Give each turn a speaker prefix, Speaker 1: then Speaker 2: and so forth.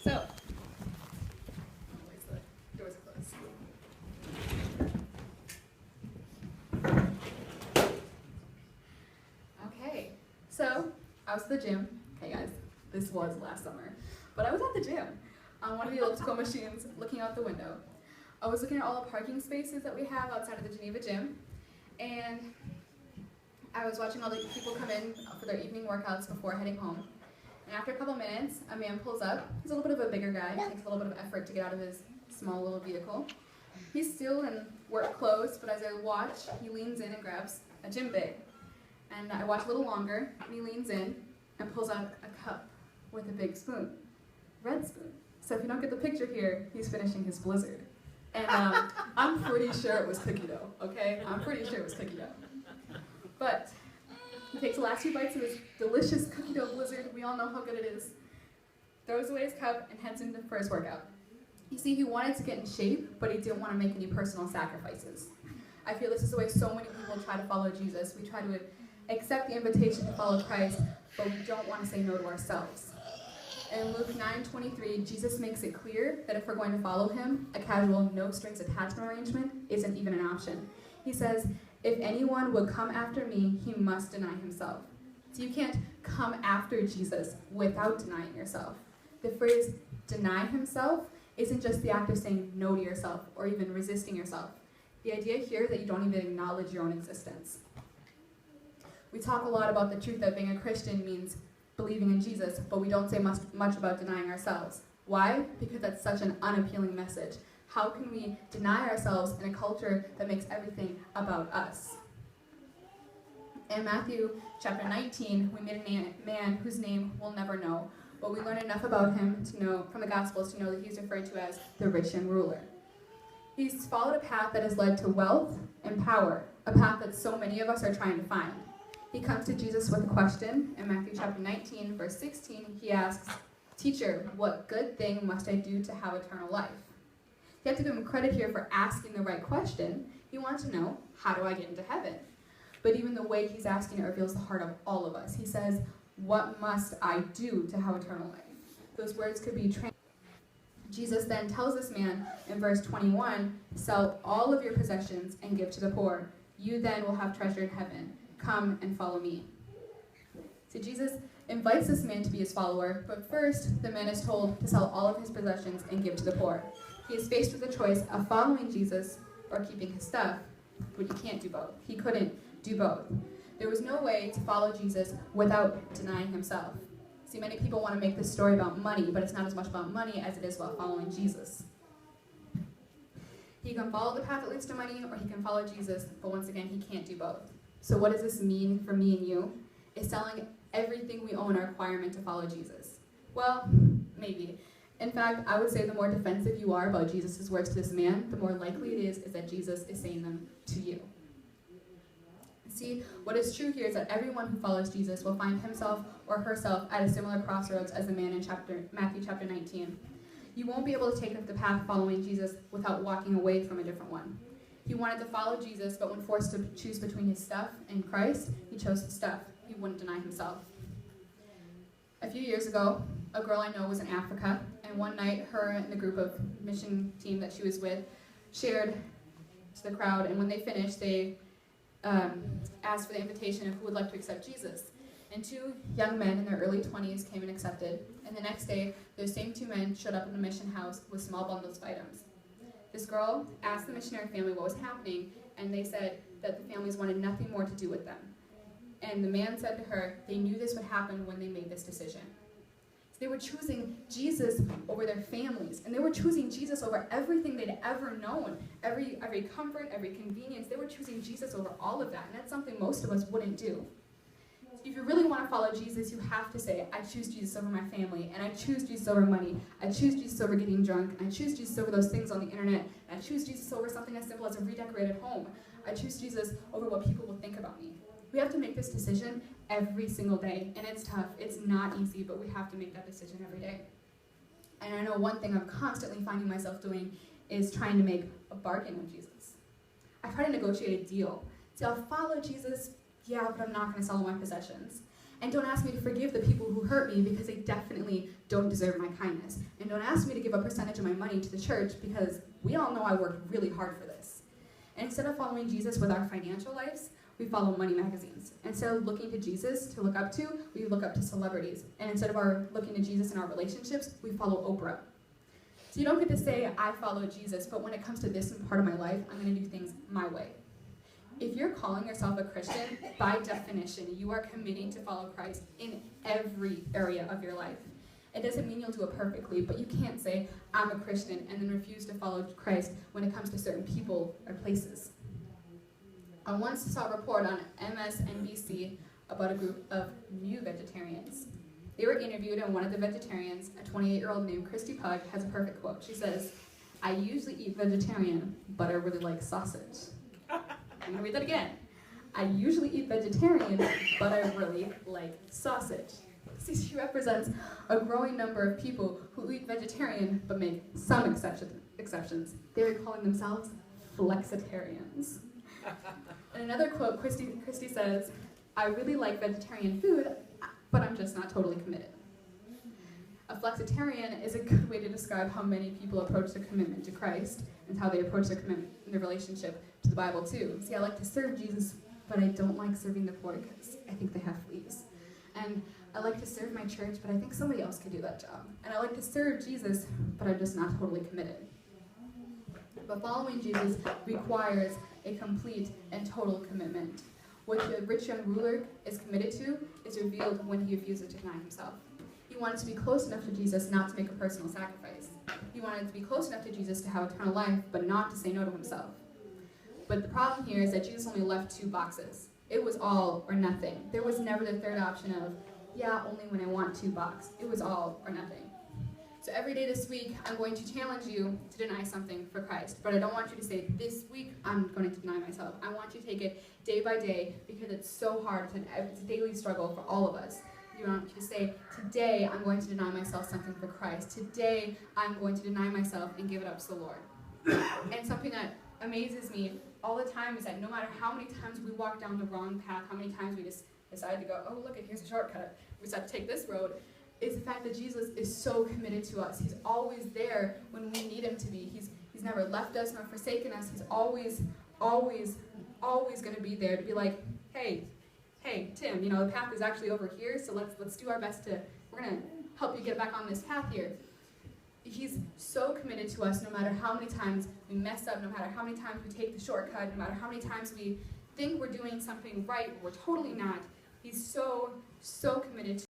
Speaker 1: So, the doors are closed. Okay, so I was at the gym. Hey guys, this was last summer, but I was at the gym on one of the elliptical machines looking out the window. I was looking at all the parking spaces that we have outside of the Geneva gym, and I was watching all the people come in for their evening workouts before heading home. And after a couple minutes, a man pulls up. He's a little bit of a bigger guy. It takes a little bit of effort to get out of his small little vehicle. He's still in work clothes, but as I watch, he leans in and grabs a gym bag. And I watch a little longer, and he leans in and pulls out a cup with a big spoon, red spoon. So if you don't get the picture here, he's finishing his blizzard. And I'm pretty sure it was cookie dough, okay? I'm pretty sure it was cookie dough. But he takes the last few bites of his delicious cookie dough blizzard. We all know how good it is. Throws away his cup and heads into for his workout. You see, he wanted to get in shape, but he didn't want to make any personal sacrifices. I feel this is the way so many people try to follow Jesus. We try to accept the invitation to follow Christ, but we don't want to say no to ourselves. In Luke 9:23, Jesus makes it clear that if we're going to follow him, a casual, no-strings attachment arrangement isn't even an option. He says, if anyone would come after me, he must deny himself. So you can't come after Jesus without denying yourself. The phrase deny himself isn't just the act of saying no to yourself or even resisting yourself. The idea here is that you don't even acknowledge your own existence. We talk a lot about the truth that being a Christian means believing in Jesus, but we don't say much about denying ourselves. Why? Because that's such an unappealing message. How can we deny ourselves in a culture that makes everything about us? In Matthew chapter 19, we meet a man whose name we'll never know, but we learn enough about him to know from the Gospels to know that he's referred to as the rich young ruler. He's followed a path that has led to wealth and power, a path that so many of us are trying to find. He comes to Jesus with a question. In Matthew chapter 19, verse 16, he asks, "Teacher, what good thing must I do to have eternal life?" You have to give him credit here for asking the right question. He wants to know, how do I get into heaven? But even the way he's asking it reveals the heart of all of us. He says, what must I do to have eternal life? Those words could be translated. Jesus then tells this man in verse 21, sell all of your possessions and give to the poor. You then will have treasure in heaven. Come and follow me. So Jesus invites this man to be his follower, but first the man is told to sell all of his possessions and give to the poor. He is faced with the choice of following Jesus or keeping his stuff, but he can't do both. He couldn't do both. There was no way to follow Jesus without denying himself. See, many people want to make this story about money, but it's not as much about money as it is about following Jesus. He can follow the path that leads to money, or he can follow Jesus, but once again, he can't do both. So what does this mean for me and you? Is selling everything we own a requirement to follow Jesus? Well, maybe. In fact, I would say the more defensive you are about Jesus' words to this man, the more likely it is that Jesus is saying them to you. See, what is true here is that everyone who follows Jesus will find himself or herself at a similar crossroads as the man in Matthew chapter 19. You won't be able to take the path following Jesus without walking away from a different one. He wanted to follow Jesus, but when forced to choose between his stuff and Christ, he chose his stuff. He wouldn't deny himself. A few years ago, a girl I know was in Africa, and one night her and the group of mission team that she was with shared to the crowd, and when they finished, they asked for the invitation of who would like to accept Jesus. And two young men in their early 20s came and accepted, and the next day, those same two men showed up in the mission house with small bundles of items. This girl asked the missionary family what was happening, and they said that the families wanted nothing more to do with them. And the man said to her, they knew this would happen when they made this decision. So they were choosing Jesus over their families, and they were choosing Jesus over everything they'd ever known, every comfort, every convenience. They were choosing Jesus over all of that, and that's something most of us wouldn't do. If you really want to follow Jesus, you have to say, I choose Jesus over my family, and I choose Jesus over money, I choose Jesus over getting drunk, and I choose Jesus over those things on the internet, and I choose Jesus over something as simple as a redecorated home. I choose Jesus over what people will think about me. We have to make this decision every single day, and it's tough. It's not easy, but we have to make that decision every day. And I know one thing I'm constantly finding myself doing is trying to make a bargain with Jesus. I try to negotiate a deal. See, I'll follow Jesus, yeah, but I'm not going to sell all my possessions. And don't ask me to forgive the people who hurt me because they definitely don't deserve my kindness. And don't ask me to give a percentage of my money to the church because we all know I worked really hard for this. And instead of following Jesus with our financial lives, we follow money magazines. Instead of looking to Jesus to look up to, we look up to celebrities. And instead of looking to Jesus in our relationships, we follow Oprah. So you don't get to say, I follow Jesus, but when it comes to this part of my life, I'm going to do things my way. If you're calling yourself a Christian, by definition, you are committing to follow Christ in every area of your life. It doesn't mean you'll do it perfectly, but you can't say, I'm a Christian, and then refuse to follow Christ when it comes to certain people or places. I once saw a report on MSNBC about a group of new vegetarians. They were interviewed, and one of the vegetarians, a 28-year-old named Christy Pug, has a perfect quote. She says, I usually eat vegetarian, but I really like sausage. I'm going to read that again. I usually eat vegetarian, but I really like sausage. See, she represents a growing number of people who eat vegetarian, but make some exceptions. They're calling themselves flexitarians. In another quote, Christy says, I really like vegetarian food, but I'm just not totally committed. A flexitarian is a good way to describe how many people approach their commitment to Christ and how they approach their commitment in their relationship to the Bible too. See, I like to serve Jesus, but I don't like serving the poor because I think they have fleas. And I like to serve my church, but I think somebody else could do that job. And I like to serve Jesus, but I'm just not totally committed. But following Jesus requires a complete and total commitment. What the rich young ruler is committed to is revealed when he refuses to deny himself. He wanted to be close enough to Jesus not to make a personal sacrifice. He wanted to be close enough to Jesus to have eternal life, but not to say no to himself. But the problem here is that Jesus only left 2 boxes. It was all or nothing. There was never the third option of, yeah, only when I want to box. It was all or nothing. So every day this week, I'm going to challenge you to deny something for Christ. But I don't want you to say, this week, I'm going to deny myself. I want you to take it day by day because it's so hard. It's a daily struggle for all of us. You want you to say, today, I'm going to deny myself something for Christ. Today, I'm going to deny myself and give it up to the Lord. And something that amazes me all the time is that no matter how many times we walk down the wrong path, how many times we just decide to go, oh, look, here's a shortcut. We decide to take this road. Is the fact that Jesus is so committed to us. He's always there when we need him to be. He's never left us nor forsaken us. He's always going to be there to be like, hey, Tim, the path is actually over here, so let's do our best we're going to help you get back on this path here. He's so committed to us no matter how many times we mess up, no matter how many times we take the shortcut, no matter how many times we think we're doing something right, we're totally not. He's so committed to